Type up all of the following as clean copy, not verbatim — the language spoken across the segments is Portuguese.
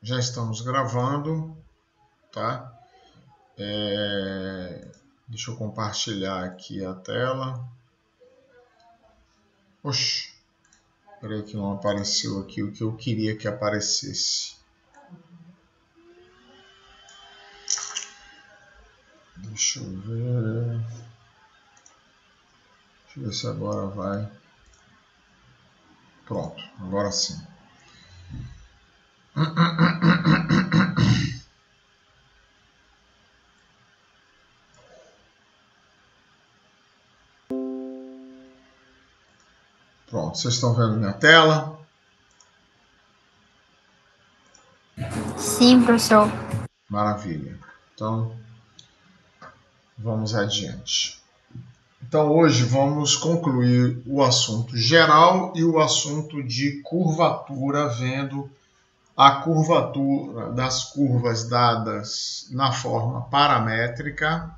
Já estamos gravando, tá? Deixa eu compartilhar aqui a tela. Oxe, peraí que não apareceu aqui o que eu queria que aparecesse. Deixa eu ver. Deixa eu ver se agora vai. Pronto, agora sim. Pronto, vocês estão vendo minha tela? Sim, professor. Maravilha. Então, vamos adiante. Então, hoje vamos concluir o assunto geral e o assunto de curvatura, vendo a curvatura das curvas dadas na forma paramétrica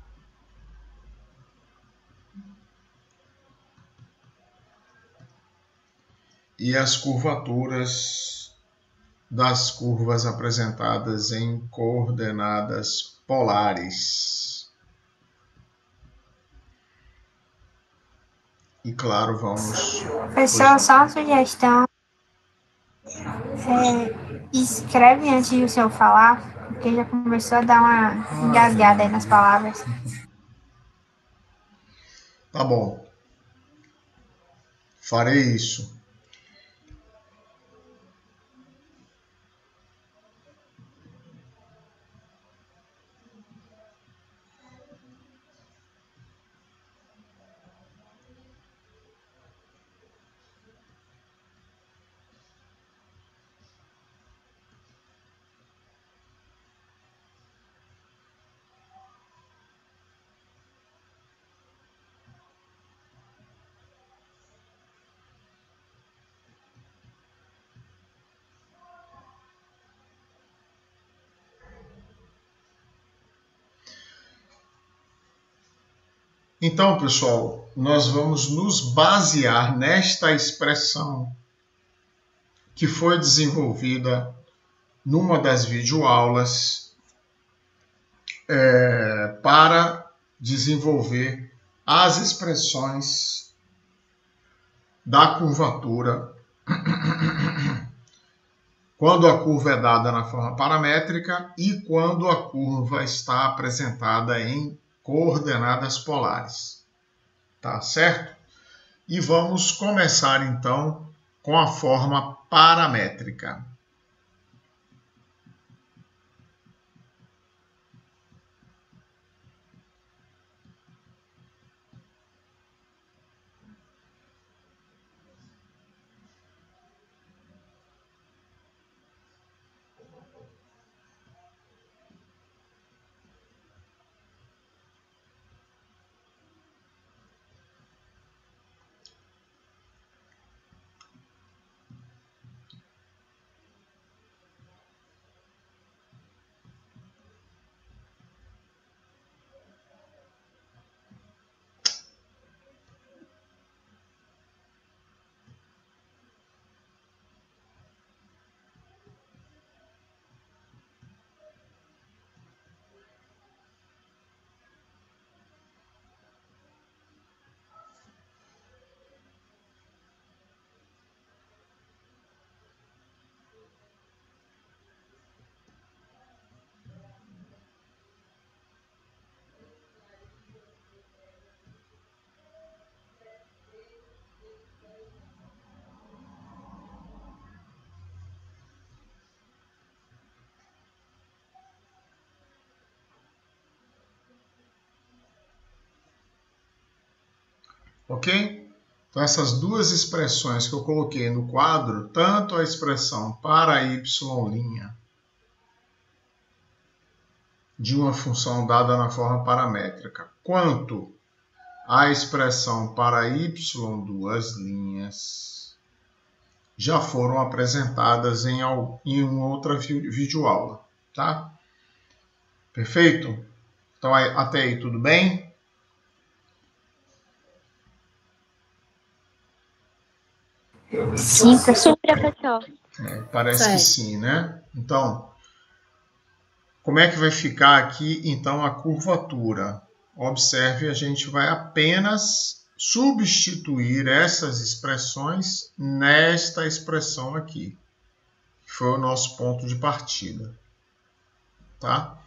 e as curvaturas das curvas apresentadas em coordenadas polares. E claro, vamos... Professor, só uma sugestão. Escreve antes de o senhor falar, porque já começou a dar uma engasgada aí nas palavras. Tá bom, farei isso. Então, pessoal, nós vamos nos basear nesta expressão que foi desenvolvida numa das videoaulas para desenvolver as expressões da curvatura quando a curva é dada na forma paramétrica e quando a curva está apresentada em coordenadas polares. Tá certo? E vamos começar então com a forma paramétrica. Ok? Então, essas duas expressões que eu coloquei no quadro, tanto a expressão para y' de uma função dada na forma paramétrica, quanto a expressão para y duas linhas, já foram apresentadas em uma outra videoaula, tá? Perfeito? Então, até aí tudo bem? Sim, professor. Sim, professor. Parece que sim, né? Então, Como é que vai ficar aqui, então, a curvatura? Observe, a gente vai apenas substituir essas expressões nesta expressão aqui, que foi o nosso ponto de partida. Tá?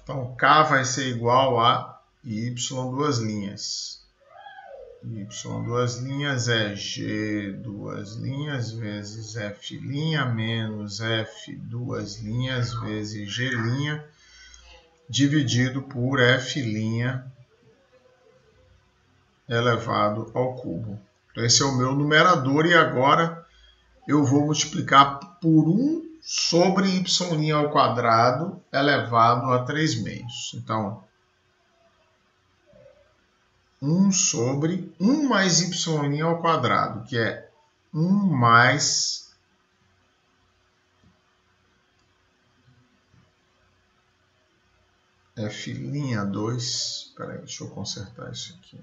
Então, K vai ser igual a Y duas linhas. Y duas linhas é G duas linhas vezes F' menos F duas linhas vezes G' dividido por F' elevado ao cubo. Então, esse é o meu numerador e agora eu vou multiplicar por 1 sobre y' ao quadrado elevado a 3/2. Então, 1 sobre 1 mais y' ao quadrado, que é 1 mais F'2. Espera aí, deixa eu consertar isso aqui.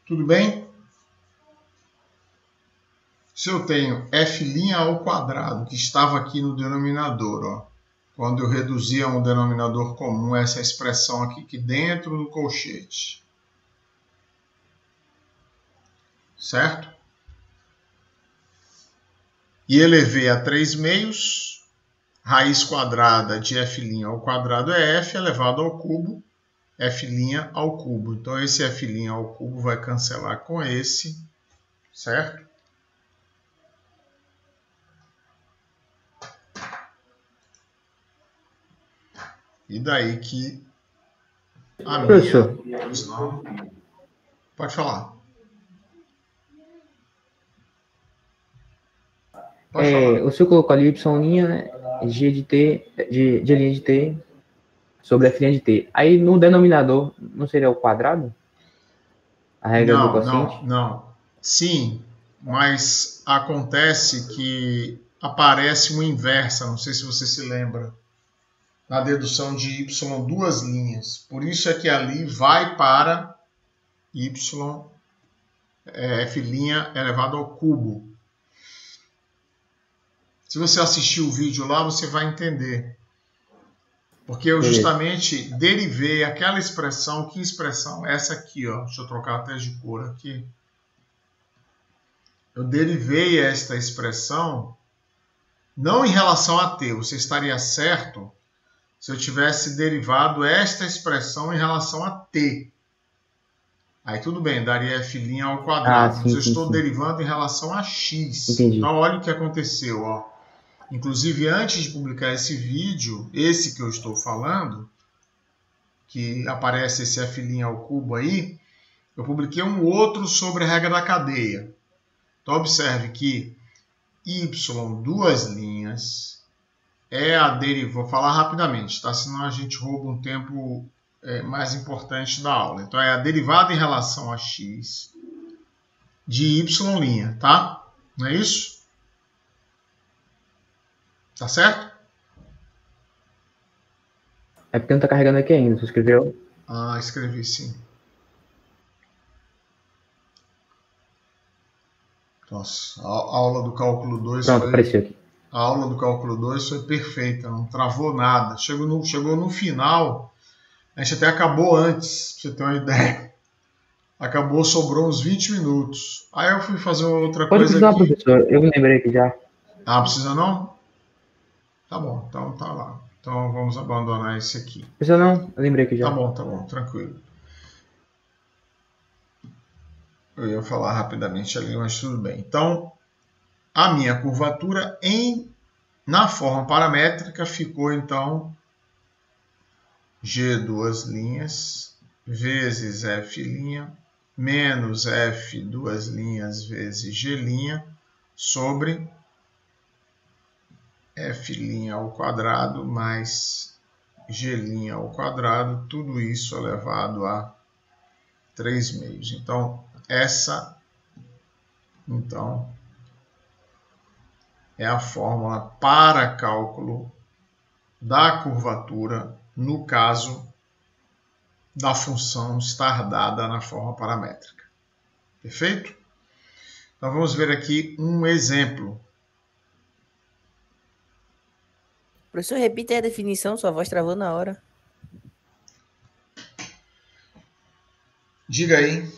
Tudo bem? Se eu tenho F' ao quadrado, que estava aqui no denominador, ó, quando eu reduzia a um denominador comum, essa expressão aqui dentro do colchete. Certo? E elevei a 3/2, raiz quadrada de F' ao quadrado é F elevado ao cubo, F' ao cubo. Então, esse F' ao cubo vai cancelar com esse, certo? E daí que a minha... Professor, Não. Pode falar. Pode falar. o senhor colocou ali y' G de T, de linha de T sobre F' de T. Aí no denominador não seria o quadrado? A regra do quociente? Não. Sim, mas acontece que aparece uma inversa, não sei se você se lembra, na dedução de y duas linhas. Por isso é que ali vai para y F' elevado ao cubo. Se você assistir o vídeo lá, você vai entender. Porque eu justamente derivei aquela expressão. Que expressão? Essa aqui, ó. Deixa eu trocar até de cor aqui. Eu derivei esta expressão não em relação a t. Você estaria certo se eu tivesse derivado esta expressão em relação a t. Aí tudo bem, daria F' ao quadrado. Mas eu estou derivando em relação a x. Entendi. Então olha o que aconteceu, ó. Inclusive, antes de publicar esse vídeo, esse que eu estou falando, que aparece esse F' ao cubo aí, eu publiquei um outro sobre a regra da cadeia. Então, observe que y duas linhas é a derivada. Vou falar rapidamente, tá? Senão a gente rouba um tempo mais importante da aula. Então, é a derivada em relação a x de y', tá? Não é isso? Tá certo? É porque não tá carregando aqui ainda, você escreveu? Ah, escrevi sim. Nossa, a aula do cálculo 2 Pronto, apareceu aqui. A aula do cálculo 2 foi perfeita, não travou nada. Chegou no final, a gente até acabou antes, pra você ter uma ideia. Acabou, sobrou uns 20 minutos. Aí eu fui fazer outra Pode coisa continuar, aqui. professor. Eu me lembrei aqui já. Ah, precisa não? Tá bom, então tá lá. Então vamos abandonar esse aqui. Precisa não? Eu lembrei aqui já. Tá bom, tranquilo. Eu ia falar rapidamente ali, mas tudo bem. Então, a minha curvatura na forma paramétrica ficou, então, G duas linhas vezes F' menos F duas linhas vezes G' sobre F' ao quadrado mais G' ao quadrado, tudo isso elevado a 3 meios. Então, essa é a fórmula para cálculo da curvatura no caso da função estar dada na forma paramétrica. Perfeito? Então vamos ver aqui um exemplo. Professor, repita aí a definição, sua voz travou na hora. Diga aí.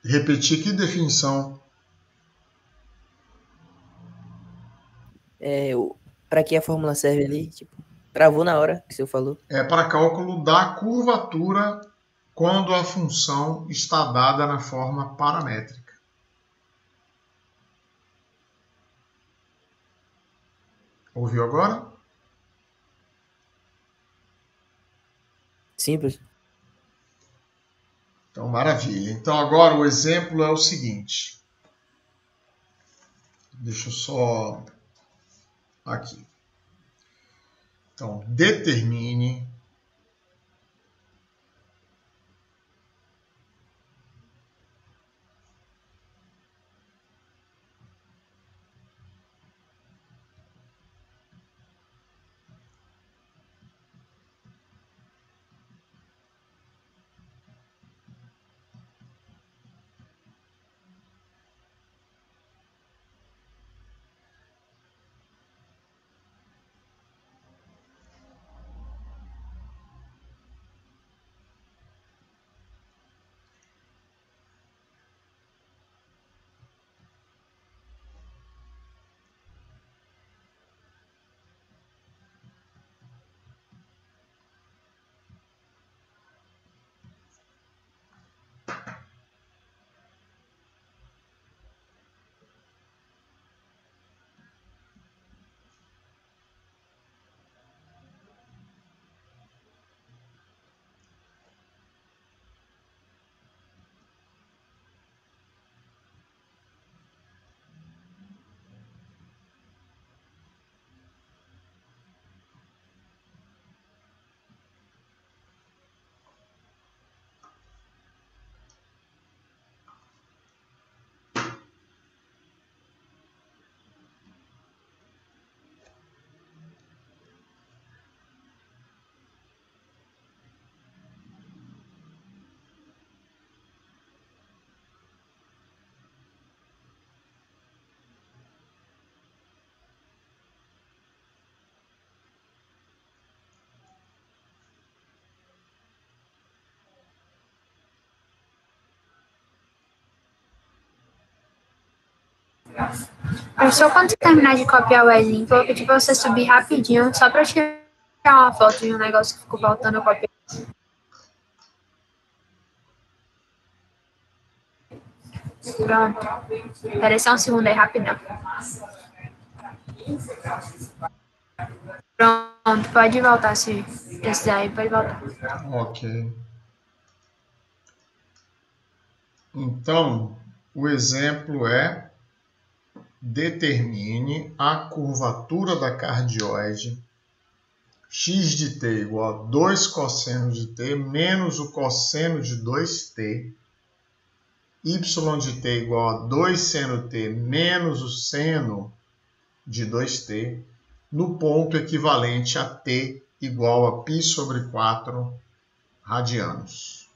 Repetir que definição? Para que a fórmula serve ali? Tipo, travou na hora que o senhor falou. É para cálculo da curvatura quando a função está dada na forma paramétrica. Ouviu agora? Sim, professor. Então, maravilha. Então, agora o exemplo é o seguinte. Deixa eu só... Aqui. Então, determine Professor, quando você terminar de copiar o exemplo, eu pedi pra você subir rapidinho, só pra tirar uma foto de um negócio que ficou faltando eu copiar. Pronto. Espera só um segundo aí, rapidão. Pronto, pode voltar se precisar aí, pode voltar. Ok. Então, o exemplo é: determine a curvatura da cardioide x de t igual a 2 cosseno de t menos o cosseno de 2t, y de t igual a 2 seno t menos o seno de 2t, no ponto equivalente a t igual a π sobre 4 radianos.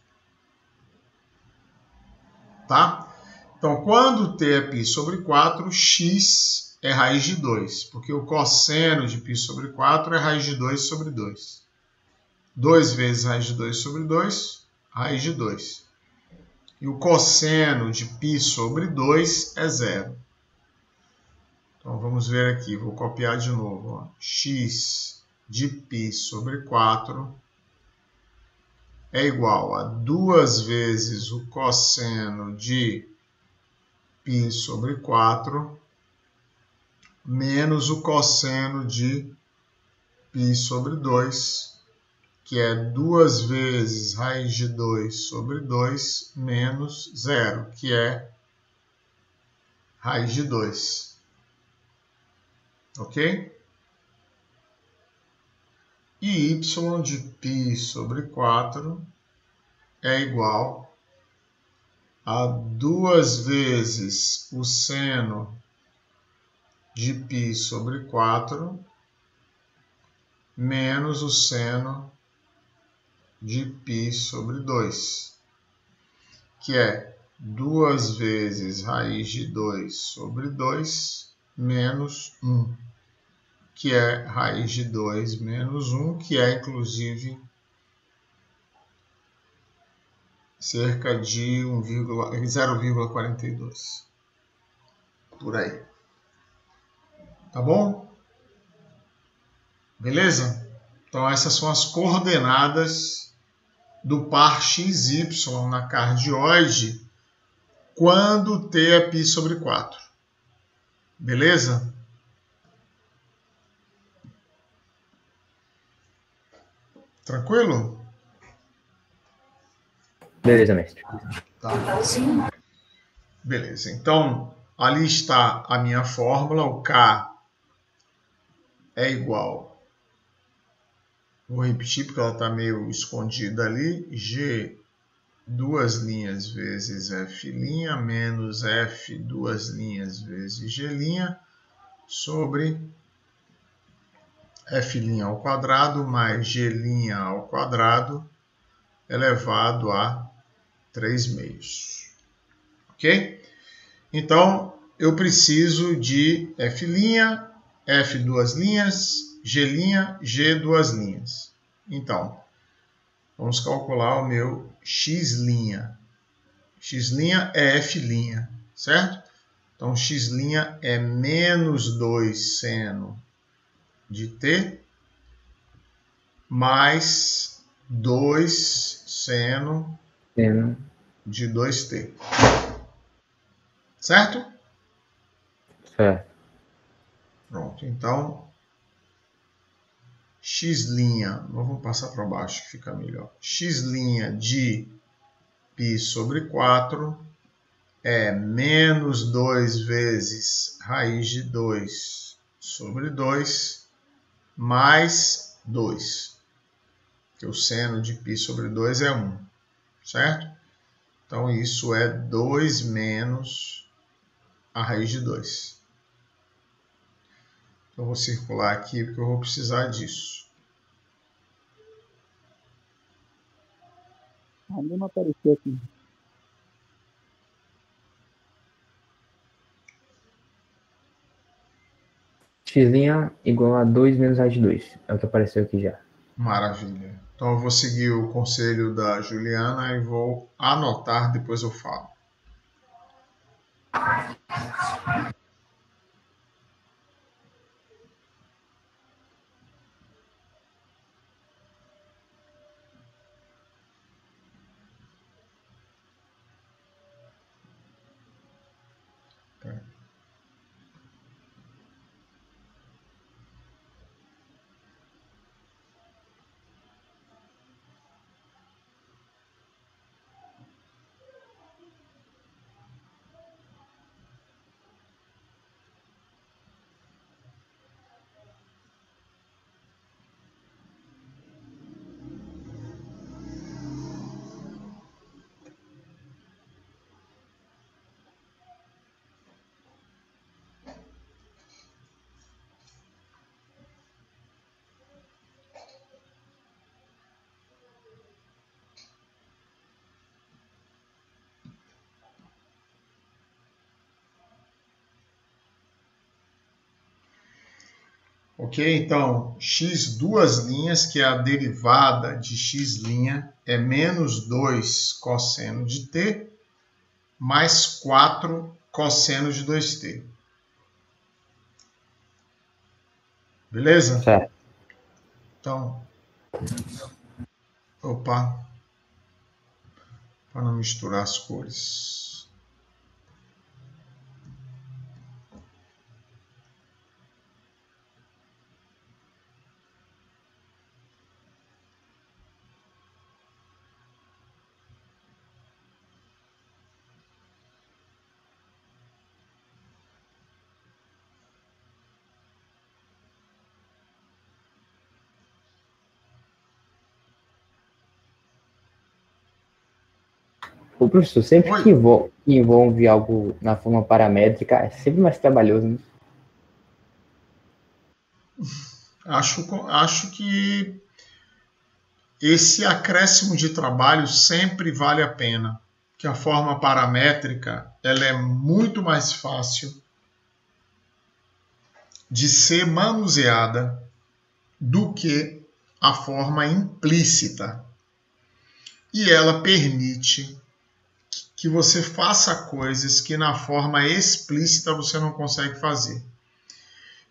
Tá? Então, quando t é π sobre 4, x é raiz de 2, porque o cosseno de π sobre 4 é raiz de 2 sobre 2. 2 vezes raiz de 2 sobre 2, raiz de 2. E o cosseno de π sobre 2 é 0. Então, vamos ver aqui. Vou copiar de novo. Ó. X de π sobre 4 é igual a 2 vezes o cosseno de π sobre 4 menos o cosseno de π sobre 2, que é 2 vezes raiz de 2 sobre 2 menos 0, que é raiz de 2. Ok? E y de π sobre 4 é igual a 2 vezes o seno de π sobre 4 menos o seno de π sobre 2, que é 2 vezes raiz de 2 sobre 2 menos 1, que é raiz de 2 menos 1, que é inclusive cerca de 0,42. Por aí. Tá bom? Beleza? Então essas são as coordenadas do par XY na cardioide quando T é π sobre 4. Beleza? Tranquilo? Beleza, mestre. Tá. Sim. Beleza. Então, ali está a minha fórmula. O K é igual. Vou repetir porque ela está meio escondida ali. G, duas linhas vezes F' menos F, duas linhas vezes G', sobre F' ao quadrado mais G' ao quadrado elevado a 3 meios. Ok? Então, eu preciso de F', F duas linhas, G', G duas linhas. Então, vamos calcular o meu X'. X' é F', certo? Então, X' é menos 2 seno de T mais 2 seno de 2T. Certo? Certo. Pronto. Então, X', vamos passar para baixo que fica melhor. X' de π sobre 4 é menos 2 vezes raiz de 2 sobre 2 mais 2. Que o seno de π sobre 2 é 1, certo? Então, isso é 2 menos a raiz de 2. Então, eu vou circular aqui porque eu vou precisar disso. Ainda não apareceu aqui. X' igual a 2 menos raiz de 2. É o que apareceu aqui já. Maravilha. Então, eu vou seguir o conselho da Juliana e vou anotar, depois eu falo. Ok? Então, x duas linhas, que é a derivada de x', é menos 2 cosseno de t, mais 4 cosseno de 2t. Beleza? Certo. Então, opa, para não misturar as cores. O professor, sempre Oi. que envolve algo na forma paramétrica, é sempre mais trabalhoso, né? Acho que esse acréscimo de trabalho sempre vale a pena, que a forma paramétrica ela é muito mais fácil de ser manuseada do que a forma implícita. E ela permite que você faça coisas que na forma explícita você não consegue fazer.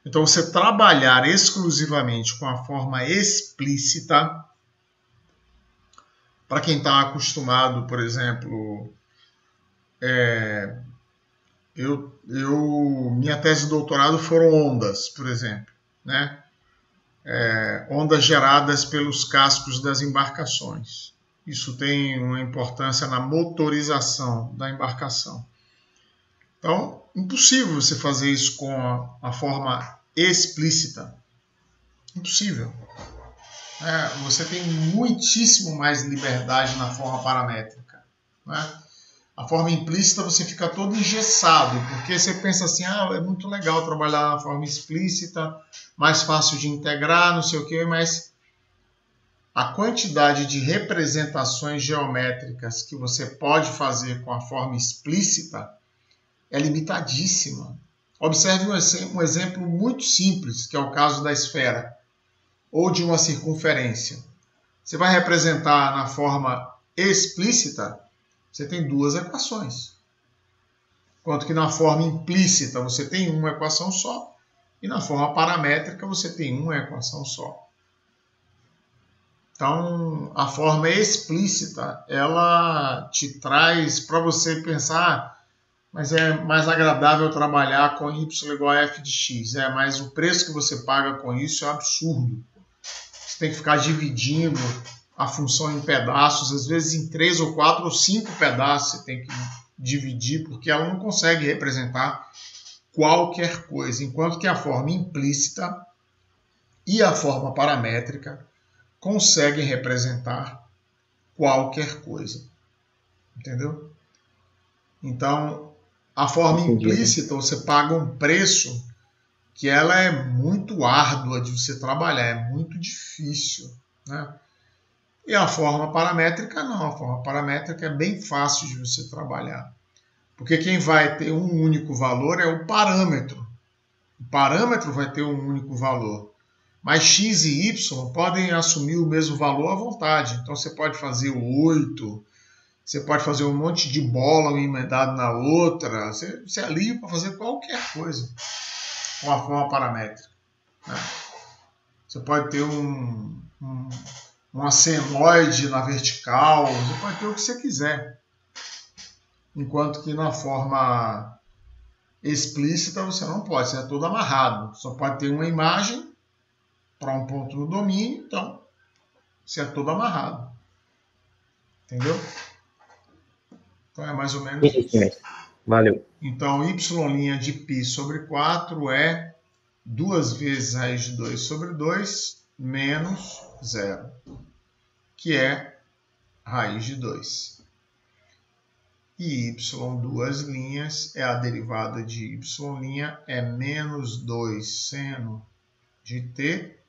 Então, você trabalhar exclusivamente com a forma explícita, para quem está acostumado, por exemplo, minha tese de doutorado foram ondas, por exemplo, né? Ondas geradas pelos cascos das embarcações. Isso tem uma importância na motorização da embarcação. Então, impossível você fazer isso com a forma explícita. Impossível. Você tem muitíssimo mais liberdade na forma paramétrica. Né? A forma implícita você fica todo engessado, porque você pensa assim, é muito legal trabalhar na forma explícita, mais fácil de integrar, não sei o quê, mas a quantidade de representações geométricas que você pode fazer com a forma explícita é limitadíssima. Observe um exemplo muito simples, que é o caso da esfera, ou de uma circunferência. Você vai representar na forma explícita, você tem duas equações. Enquanto que na forma implícita você tem uma equação só, e na forma paramétrica você tem uma equação só. Então, a forma explícita, ela te traz para você pensar, mas é mais agradável trabalhar com y igual a f de x. Mas o preço que você paga com isso é absurdo. Você tem que ficar dividindo a função em pedaços, às vezes em 3 ou 4 ou 5 pedaços você tem que dividir, porque ela não consegue representar qualquer coisa, enquanto que a forma implícita e a forma paramétrica conseguem representar qualquer coisa. Entendeu? Então, a forma implícita, você paga um preço que ela é muito árdua de você trabalhar, é muito difícil, né? E a forma paramétrica não, a forma paramétrica é bem fácil de você trabalhar. Porque quem vai ter um único valor é o parâmetro. O parâmetro vai ter um único valor. Mas x e y podem assumir o mesmo valor à vontade. Então você pode fazer o 8, você pode fazer um monte de bola um emendado na outra. Você é livre para fazer qualquer coisa com a forma paramétrica. Né? Você pode ter uma senoide na vertical, você pode ter o que você quiser. Enquanto que na forma explícita você não pode, você é todo amarrado. Só pode ter uma imagem para um ponto no domínio, então você é todo amarrado. Entendeu? Então é mais ou menos isso. Valeu. Então y' de π sobre 4 é 2 vezes raiz de 2 sobre 2 menos 0, que é raiz de 2. E y duas linhas é a derivada de y' é menos 2 seno de t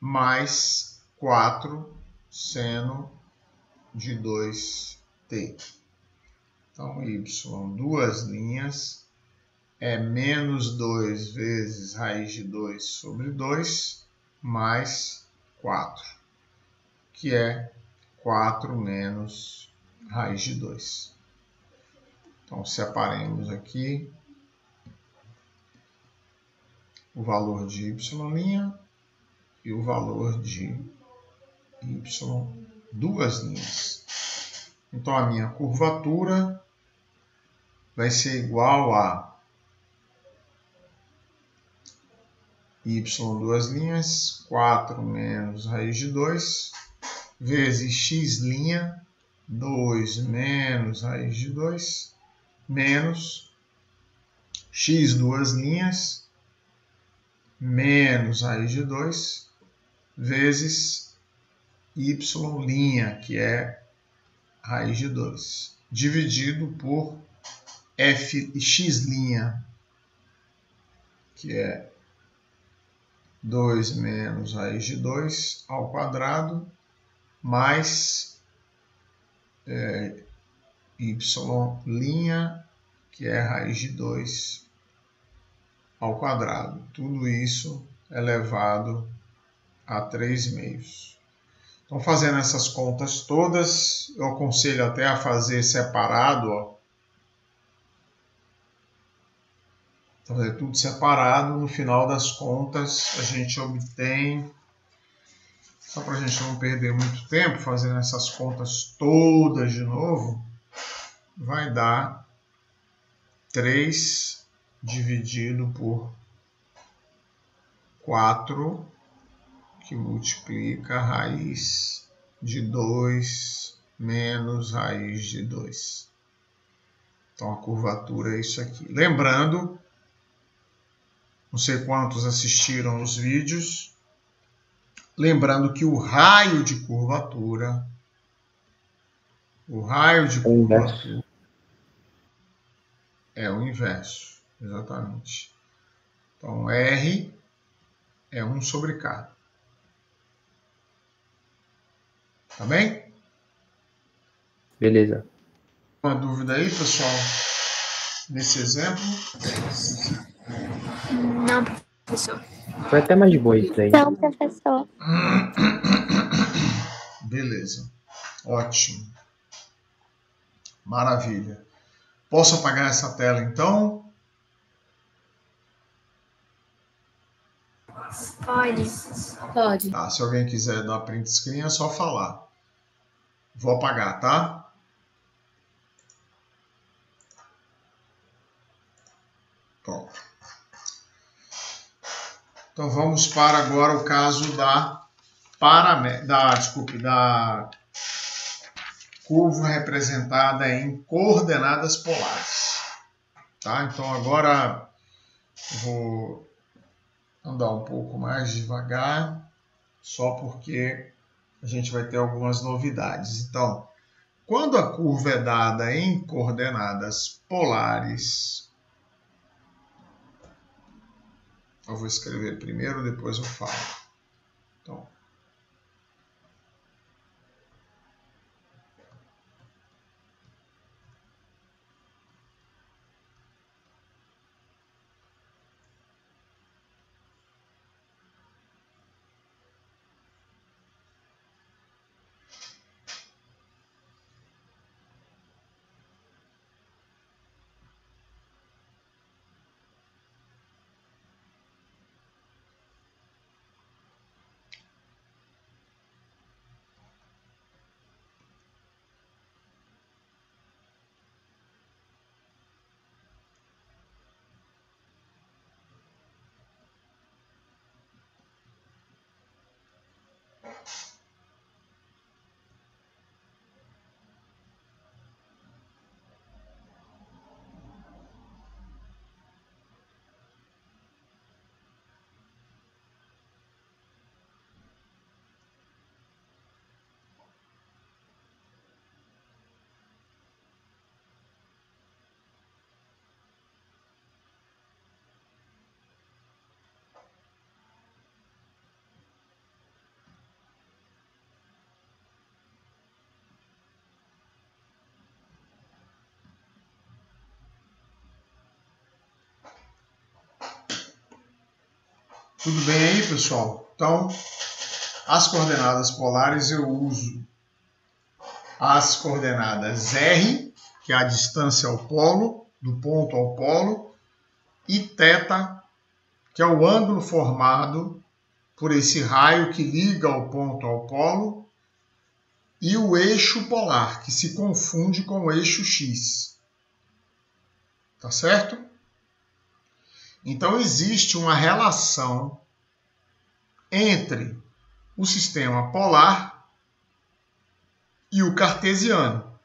mais 4 seno de 2t. Então, y duas linhas é menos 2 vezes raiz de 2 sobre 2 mais 4, que é 4 menos raiz de 2. Então, separemos aqui o valor de y' e o valor de y, duas linhas. Então, a minha curvatura vai ser igual a y, duas linhas, 4 menos raiz de 2, vezes x', 2 menos raiz de 2, menos x, duas linhas, menos raiz de 2, vezes y', que é raiz de 2, dividido por x', que é 2 menos raiz de 2 ao quadrado, mais y', que é raiz de 2 ao quadrado. Tudo isso elevado a 3 meios. Então, fazendo essas contas todas, eu aconselho até a fazer separado, ó. Fazer tudo separado, no final das contas a gente obtém, só para a gente não perder muito tempo fazendo essas contas todas de novo, vai dar 3 dividido por 4, que multiplica a raiz de 2 menos raiz de 2. Então a curvatura é isso aqui. Lembrando, não sei quantos assistiram os vídeos, lembrando que o raio de curvatura é o inverso, exatamente. Então R é 1 sobre K. Tá bem? Beleza. Uma dúvida aí, pessoal? Nesse exemplo? Não, professor. Foi até mais de boa isso daí. Não, professor. Beleza. Ótimo. Maravilha. Posso apagar essa tela então? Pode. Tá, se alguém quiser dar print screen é só falar. Vou apagar, tá? Pronto. Então vamos para agora o caso da curva representada em coordenadas polares. Tá? Então agora vou andar um pouco mais devagar, só porque a gente vai ter algumas novidades. Então, quando a curva é dada em coordenadas polares, eu vou escrever primeiro, depois eu falo. Então, Tudo bem aí, pessoal? Então, as coordenadas polares eu uso as coordenadas R, que é a distância ao polo, do ponto ao polo, e θ, que é o ângulo formado por esse raio que liga o ponto ao polo, e o eixo polar, que se confunde com o eixo X. Tá certo? Então, existe uma relação entre o sistema polar e o cartesiano.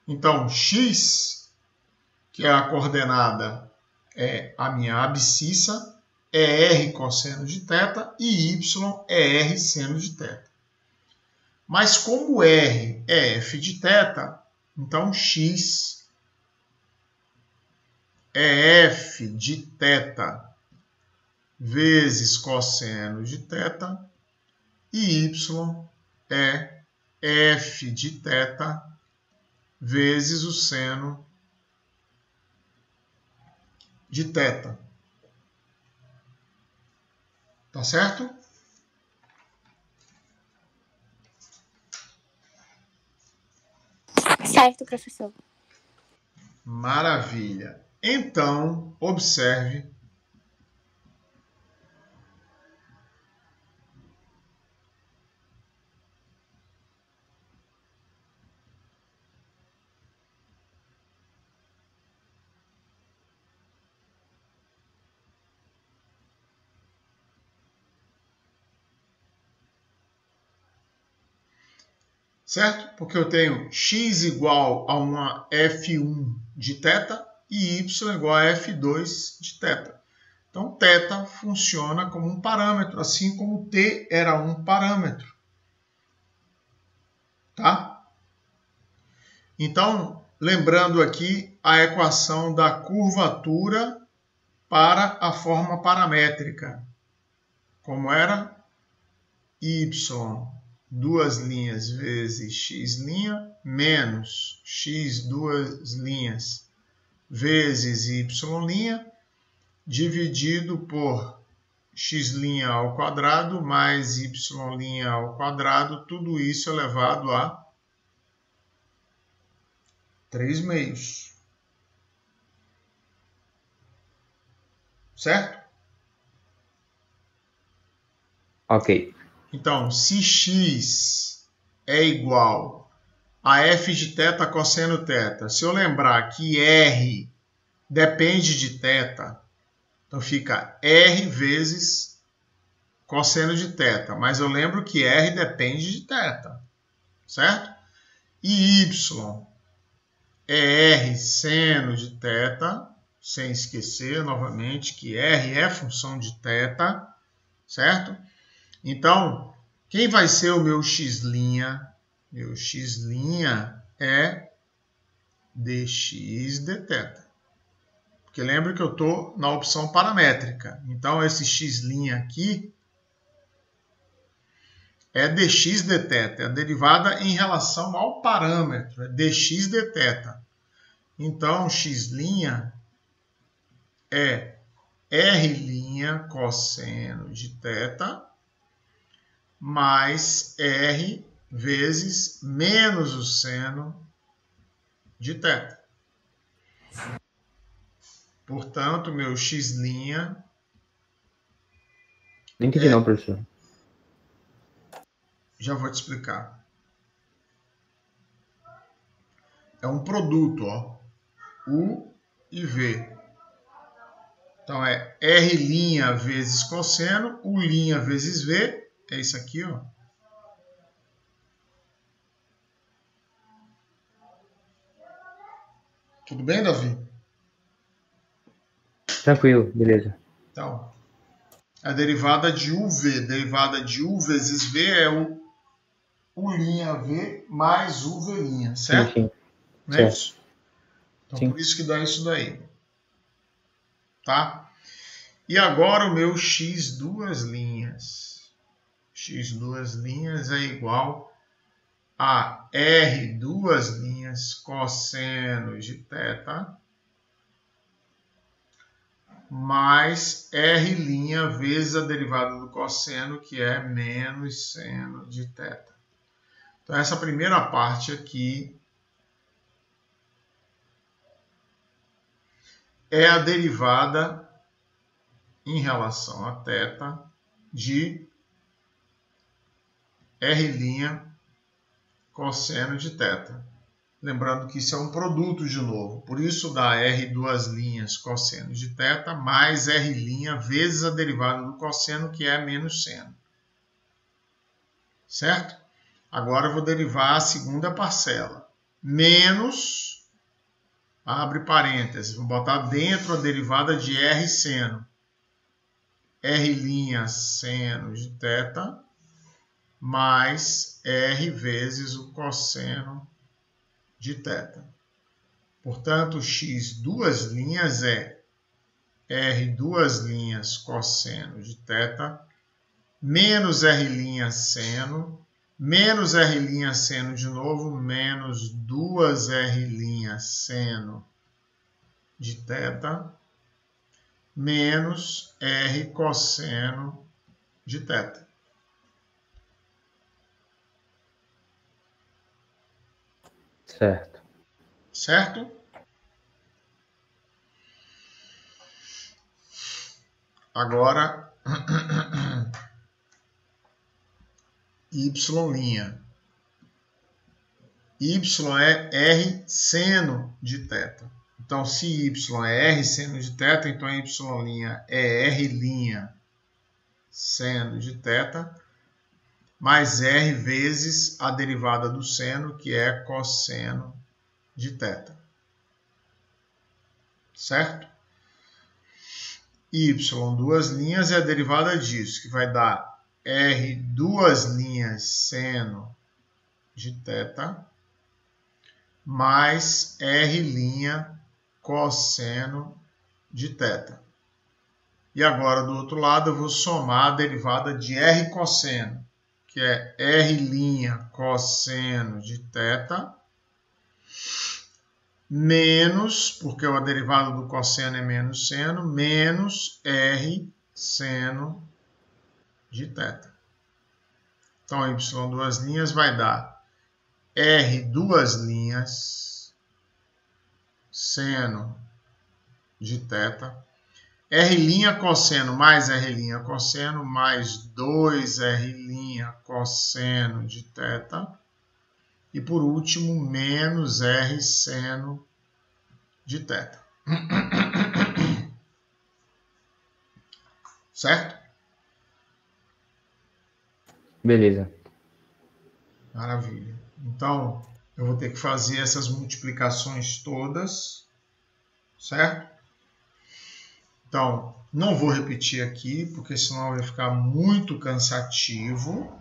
Então, x, que é a coordenada, é a minha abscissa, é r cosseno de θ, e y é r seno de θ. Mas como r é f de θ, então x é f de θ vezes cosseno de θ, e y é f de θ vezes o seno de θ. Tá certo? Certo, professor. Maravilha. Então, observe certo? Porque eu tenho x igual a uma f1 de θ e y igual a f2 de θ. Então, θ funciona como um parâmetro, assim como t era um parâmetro. Tá? Então, lembrando aqui a equação da curvatura para a forma paramétrica. Como era? Y, duas linhas vezes x' menos x duas linhas vezes y' dividido por x' ao quadrado mais y' ao quadrado, tudo isso elevado a 3/2. Certo? Ok. Então, se x é igual a f de θ cosseno θ, se eu lembrar que r depende de θ, então fica r vezes cosseno de θ. Mas eu lembro que r depende de θ, certo? E y é r seno de θ, sem esquecer novamente que r é função de θ, certo? Então, quem vai ser o meu x'? Meu x' é dx dθ. Porque lembra que eu estou na opção paramétrica. Então, esse x' aqui é dx dθ. É a derivada em relação ao parâmetro. É dx dθ. Então, x' é r' cosseno de θ mais r vezes menos o seno de θ. Portanto, meu x'... Não entendi não, professor. Já vou te explicar. É um produto, ó. U e V. Então, é R' vezes cosseno, U' vezes V. É isso aqui, ó. Tudo bem, Davi? Tranquilo, beleza. Então, a derivada de UV. Derivada de U vezes V é o U' mais UV', certo? Sim, sim. Não é Certo. isso? Então, Sim. por isso que dá isso daí. Tá? E agora o meu x duas linhas. X duas linhas é igual a R duas linhas cosseno de θ mais R' vezes a derivada do cosseno, que é menos seno de θ. Então, essa primeira parte aqui é a derivada em relação a θ de R' cosseno de θ. Lembrando que isso é um produto de novo, por isso dá R duas linhas cosseno de θ mais R' vezes a derivada do cosseno, que é menos seno. Certo? Agora eu vou derivar a segunda parcela. Menos, abre parênteses, vou botar dentro a derivada de R seno. R' seno de θ mais R vezes o cosseno de θ. Portanto, x duas linhas é R duas linhas cosseno de θ menos R' seno, menos R' seno de novo, menos duas R' seno de θ, menos R cosseno de θ. Certo. Certo? Agora, y'. Y é R seno de θ. Então, se y é R seno de θ, então y' é R' seno de θ, mais R vezes a derivada do seno, que é cosseno de θ. Certo? Y duas linhas é a derivada disso, que vai dar R duas linhas seno de θ mais R' cosseno de θ. E agora, do outro lado, eu vou somar a derivada de R cosseno, que é R' cosseno de θ, menos, porque a derivada do cosseno é menos seno, menos R seno de θ. Então, y duas linhas vai dar R duas linhas seno de θ, R' cosseno mais R' cosseno mais 2R' cosseno de θ e por último menos R seno de θ. Certo? Beleza. Maravilha. Então, eu vou ter que fazer essas multiplicações todas, certo? Então, não vou repetir aqui, porque senão vai ficar muito cansativo,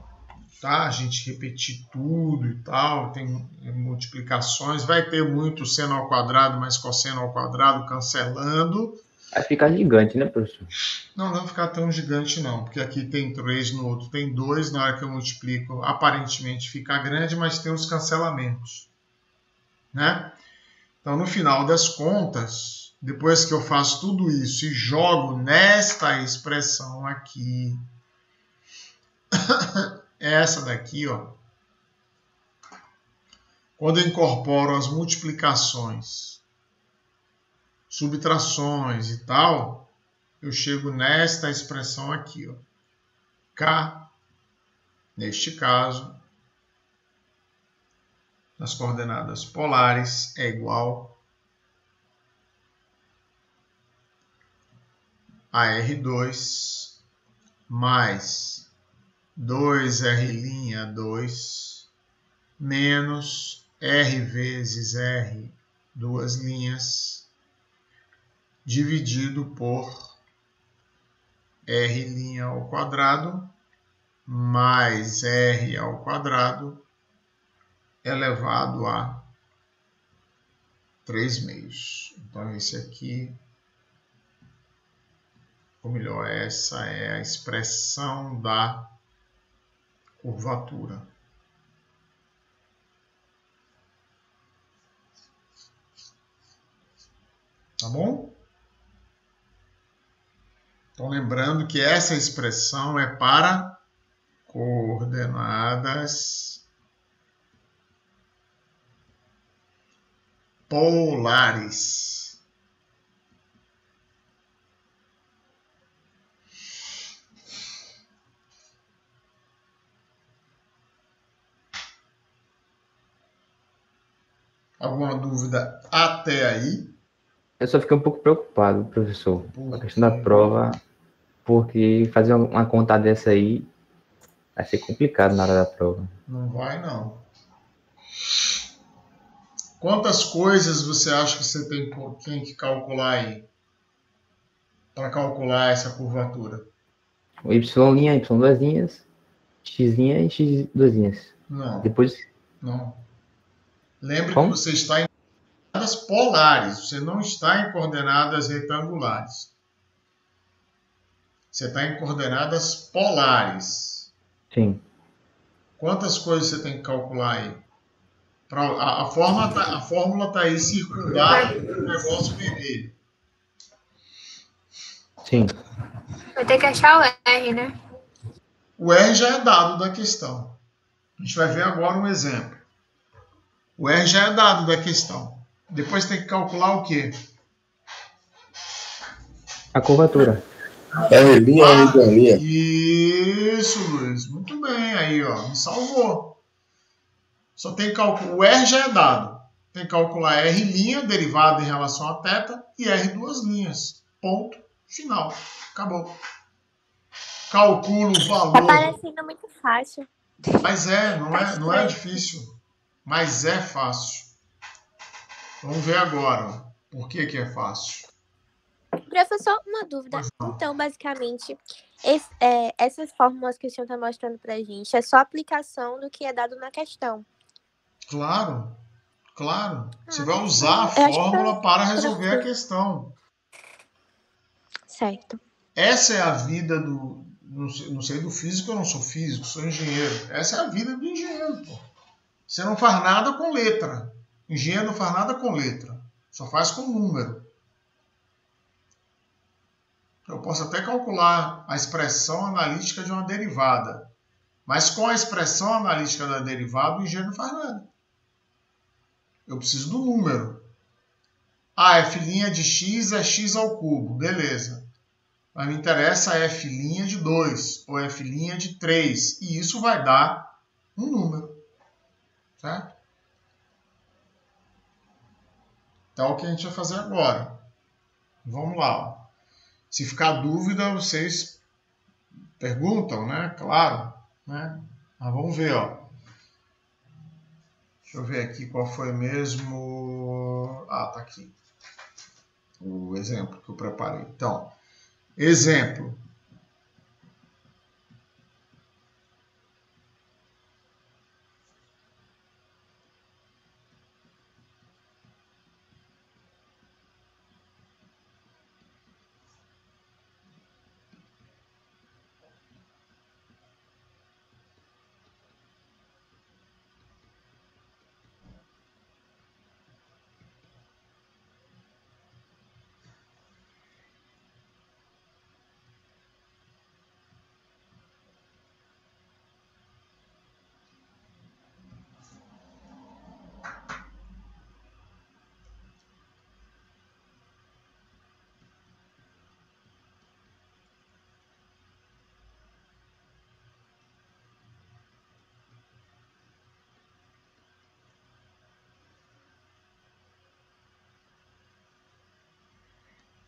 tá? A gente repetir tudo e tal, tem multiplicações, vai ter muito seno ao quadrado mais cosseno ao quadrado cancelando. Vai ficar gigante, né, professor? Não vai ficar tão gigante não, porque aqui tem 3, no outro tem 2, na hora que eu multiplico aparentemente fica grande, mas tem os cancelamentos, né? Então, no final das contas, depois que eu faço tudo isso e jogo nesta expressão aqui, essa daqui, ó, quando eu incorporo as multiplicações, subtrações e tal, eu chego nesta expressão aqui, ó. K, neste caso, nas coordenadas polares, é igual a R2 mais 2R'2 menos R vezes R, duas linhas, dividido por R' ao quadrado mais R ao quadrado elevado a 3/2. Então, esse aqui, ou melhor, essa é a expressão da curvatura. Tá bom? Então, lembrando que essa expressão é para coordenadas polares. Alguma dúvida até aí? Eu só fiquei um pouco preocupado, professor, com a questão da prova, porque fazer uma conta dessa aí vai ser complicado na hora da prova. Não vai, não. Quantas coisas você acha que você tem que calcular aí? Para calcular essa curvatura? O y', y2', x' e x2'. Não, Depois, não. Lembre que como? você está em coordenadas polares, você não está em coordenadas retangulares. Você está em coordenadas polares. Sim. Quantas coisas você tem que calcular aí? A fórmula está aí circundada por um negócio vermelho. Sim. Vai ter que achar o R, né? O R já é dado da questão. A gente vai ver agora um exemplo. O R já é dado da questão. Depois tem que calcular o quê? A curvatura. R', R'. Isso, Luiz. Muito bem. Aí, ó, me salvou. Só tem que calcular. O R já é dado. Tem que calcular R', derivada em relação a θ, e R duas linhas. Ponto. Final. Acabou. Calcula o Tá valor. parecendo muito fácil. Mas não é difícil. Mas é fácil. Vamos ver agora. Por que é fácil? Professor, uma dúvida. Então, basicamente, essas fórmulas que o senhor está mostrando pra gente é só aplicação do que é dado na questão. Claro. Você vai usar a fórmula para resolver a questão. Certo. Essa é a vida do... Não sei do físico, eu não sou físico, sou engenheiro. Essa é a vida do engenheiro, pô. Você não faz nada com letra. Engenheiro não faz nada com letra. Só faz com número. Eu posso até calcular a expressão analítica de uma derivada. Mas com a expressão analítica da derivada, o engenheiro não faz nada. Eu preciso do número. F' de x é x ao cubo. Beleza. Mas me interessa f' de 2 ou f' de 3. E isso vai dar um número. Certo? Então, é o que a gente vai fazer agora. Vamos lá. Ó. Se ficar dúvida, vocês perguntam, né? Claro. Né? Mas vamos ver. Ó. Deixa eu ver aqui qual foi mesmo... tá aqui. O exemplo que eu preparei. Então, exemplo.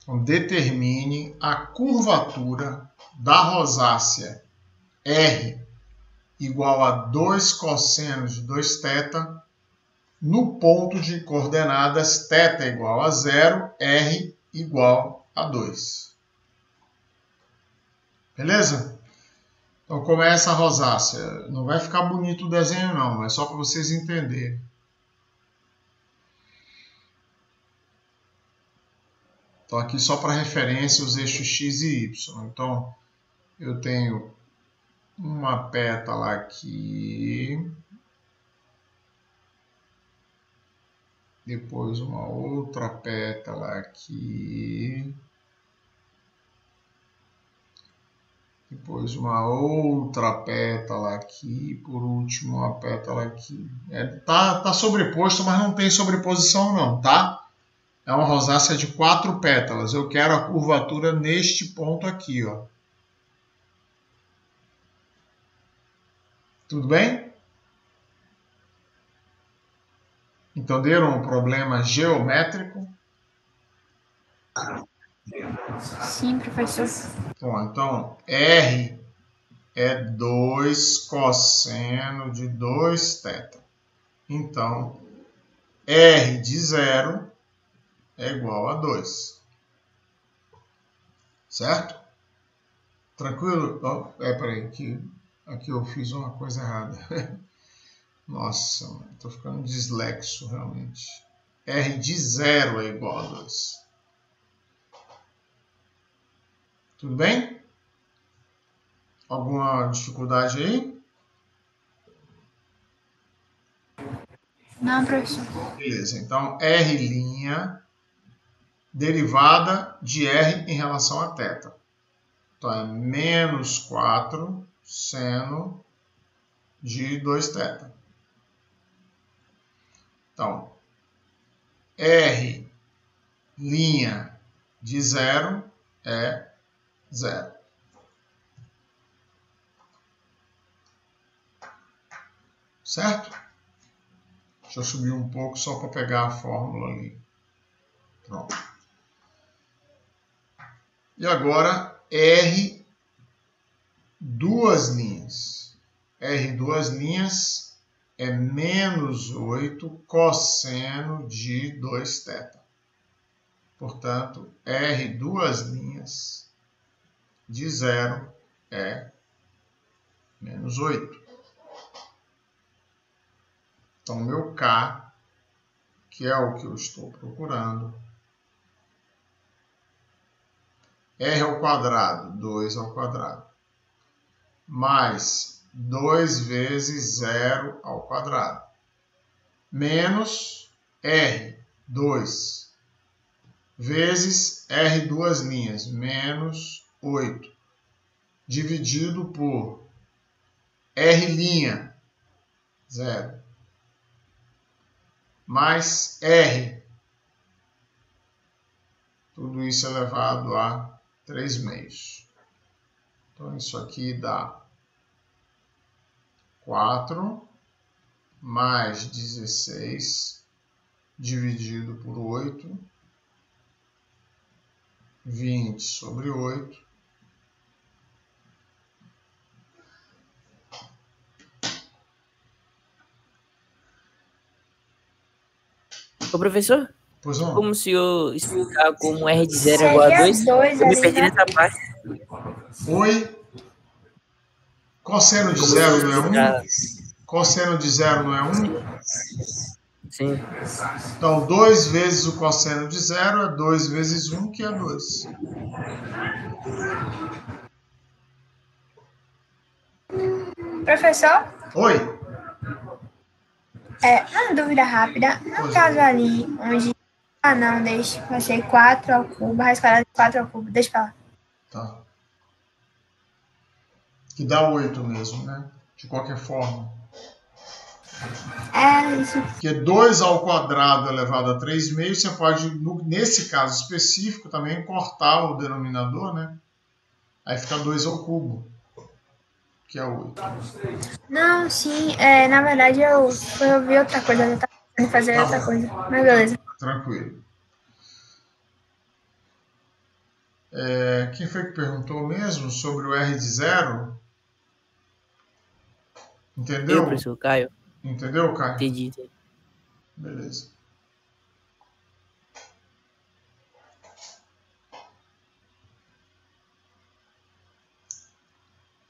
Então, determine a curvatura da rosácea R igual a 2 cossenos de 2θ no ponto de coordenadas θ igual a 0, R igual a 2. Beleza? Então começa a rosácea. Não vai ficar bonito o desenho não, é só para vocês entenderem. Então aqui só para referência os eixos x e y. Então eu tenho uma pétala aqui, depois uma outra pétala aqui, depois uma outra pétala aqui, por último uma pétala aqui. Tá sobreposto, mas não tem sobreposição não, tá? É uma rosácea de 4 pétalas. Eu quero a curvatura neste ponto aqui, ó. Tudo bem? Entenderam o problema geométrico? Sim, professor. Bom, então, R é 2 cosseno de 2θ. Então, R de 0 é igual a 2. Certo? Tranquilo? Oh, peraí, aqui eu fiz uma coisa errada. Nossa, estou ficando dislexo realmente. R de 0 é igual a 2. Tudo bem? Alguma dificuldade aí? Não, professor. Beleza, então R' derivada de R em relação a θ. Então é menos 4 seno de 2θ. Então, R' de 0 é 0. Certo? Deixa eu subir um pouco só para pegar a fórmula ali. Pronto. E agora, R duas linhas. R duas linhas é menos 8 cosseno de 2θ. Portanto, R duas linhas de 0 é menos 8. Então, meu K, que é o que eu estou procurando, R ao quadrado, 2 ao quadrado, mais 2 vezes 0 ao quadrado, menos R, 2, vezes R duas linhas, menos 8, dividido por R', 0, mais R, tudo isso elevado a 3 meios. Então, isso aqui dá 4 mais 16 dividido por 8, 20 sobre 8. Ô, professor, Pois não. como o senhor explicar como R de 0 é igual a 2, eu me perdi nessa parte. Oi? Cosseno de 0 não é 1? Cosseno de 0 não é 1? Sim. Então, 2 vezes o cosseno de 0 é 2 vezes 1, que é 2. Professor, Oi? uma dúvida rápida. No caso ali, onde... Ah, não, deixa. Vai ser 4 ao cubo, raiz quadrada de 4 ao cubo. Deixa pra lá. Tá. Que dá 8 mesmo, né? De qualquer forma. Isso. Porque 2 ao quadrado elevado a 3 meios, você pode, nesse caso específico, também cortar o denominador, né? Aí fica 2 ao cubo, que é 8. Não, sim. Na verdade, eu vi outra coisa. Eu tava tentando fazer outra coisa. Mas beleza. Tranquilo. Quem foi que perguntou mesmo sobre o R de 0? Entendeu? Eu, professor Caio. Entendeu, Caio? Entendi. Beleza.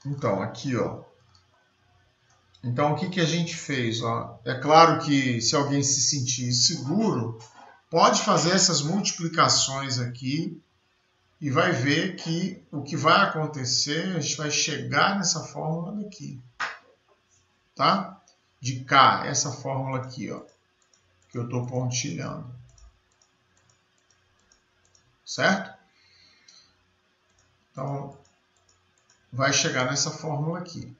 Então, aqui, ó. Então, o que a gente fez? Ó? É claro que se alguém se sentir inseguro, pode fazer essas multiplicações aqui e vai ver que o que vai acontecer, a gente vai chegar nessa fórmula daqui. Tá? De K, essa fórmula aqui, ó, que eu estou pontilhando. Certo? Então, vai chegar nessa fórmula aqui.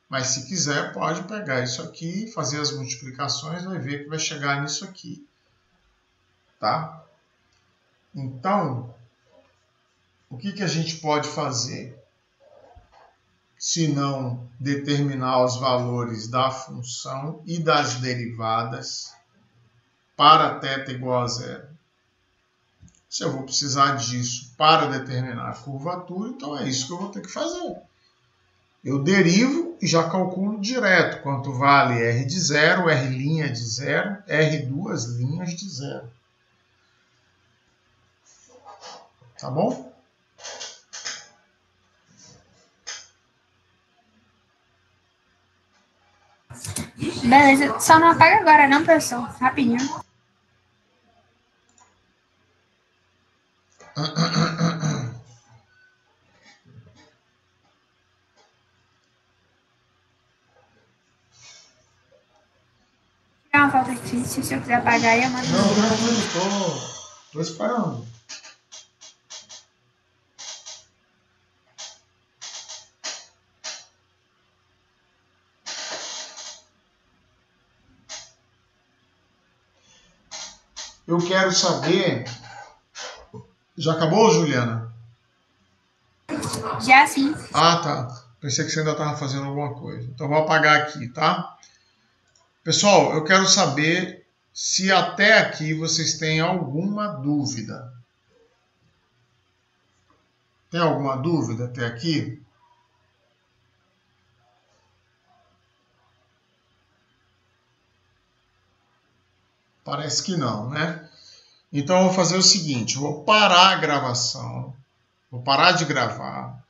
Mas se quiser, pode pegar isso aqui, fazer as multiplicações, vai ver que vai chegar nisso aqui. Tá? Então, o que a gente pode fazer? Se não determinar os valores da função e das derivadas para θ igual a zero. Se eu vou precisar disso para determinar a curvatura, então é isso que eu vou ter que fazer. Eu derivo e já calculo direto quanto vale R de zero, R' de zero, R duas linhas de zero. Tá bom? Beleza, só não apaga agora não, professor. Rapidinho. Tirar uma foto aqui, se eu quiser apagar aí, eu mando. Não, tô esperando. Eu quero saber... Já acabou, Juliana? Já sim. Ah, tá. Pensei que você ainda estava fazendo alguma coisa. Então, vou apagar aqui, tá? Pessoal, eu quero saber se até aqui vocês têm alguma dúvida. Tem alguma dúvida até aqui? Parece que não, né? Então, eu vou fazer o seguinte. Eu vou parar a gravação. Vou parar de gravar.